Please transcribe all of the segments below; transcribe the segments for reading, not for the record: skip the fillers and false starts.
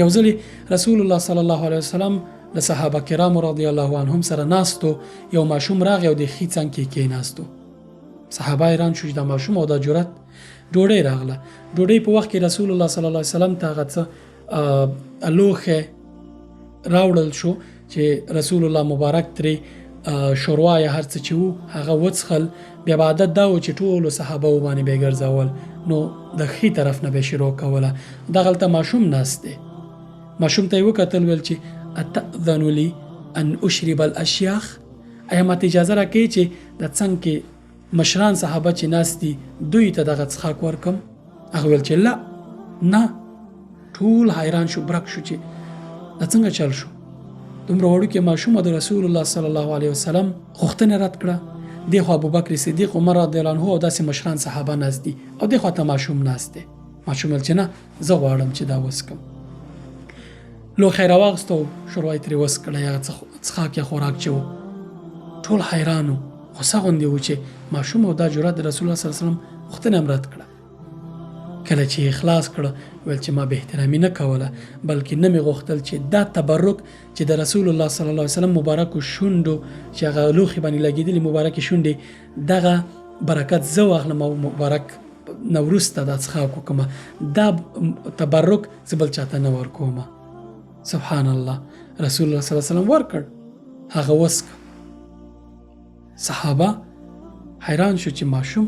یو ځل رسول الله صلی الله علیه وسلم د صحابه کرامو رضی الله عنهم سره ناستو، یو ماشوم راغی او د ښي څنګ کې کېناستو. صحابه حیران شو چې دا ماشوم او دا جرأت. ډوډۍ راغله. ډوډۍ په وخت کې رسول الله صلی الله علیه وسلم ته هغه څه لوښی راوړل شو چې رسول الله مبارک ترې شوروا یا هر څه چې وو هغه وڅښل. بیا به عادت دا و چې ټولو صحابه باندې به یې ګرځول، نو د ښي طرف نه به یې شروع کوله. دغلته ماشوم ناست دی. ماشوم ته یې وکتل، ویل چې اتأذن لي ان اشرب الاشیاخ، ایا ماته اجازه راکوي چې د څنګ کې مشران صحابه چې ناست دي دوی ته دغه څښاک ورکم؟ هغه ویل چې لا نه. ټول حیران شو، برک شو چې دا څنګه چل شو. دومره وړوکی ماشوم د رسول الله صلی الله علیه وسلم غوښتنه رد کړه. دغه ابوبکر صدیق، عمر رضی الله عنه او داسې مشران صحابه ناست دي او دغه ته ماشوم ناست دی. ماشوم ویل چې نه، زه غواړم چې دا وسکم. لوښی راواغسته، شوروا یې ترې وڅښله، یا څښاک یا خوراک چې و. ټول حیران وو، غوسه غوندې و چې ماشوم او دا جرأت د رسول الله صلی الله علیه وسلم غوښتنه هم رد کړه. کله چې خلاص کړه، ویل چې ما به احترامي نه کوله، بلکې نه مې غوښتل چې دا تبرک چې د رسول الله صلی الله علیه وسلم مبارکو شونډو چې هغه لوښي باندې لګېدلي مبارکې شونډې، دغه برکت زه واخلم او مبارک نه وروسته دا څښاک وکړم، دا تبرک زه بل چاته نه ورکوم. سبحان الله. رسول الله صلی الله علیه وسلم ورکړ، هغه وڅښه. صحابه حیران شو چې ماشوم،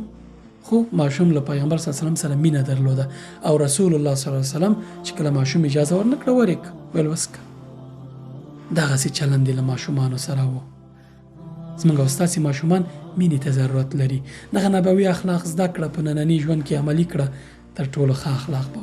خو ماشوم له پیغمبر صلی الله علیه وسلم سره مینه درلوده او رسول الله صلی الله علیه وسلم چې کله ماشوم اجازه ورنکړه ورک ویل وسکه. دغسې چلند له ماشومانو سره و. زموږ او ستاسې ماشومان مینې ته ضرورت لري. دغه نبوي اخلاق زده کړه، په ننني ژوند کې عملي کړه، تر ټولو ښه اخلاق به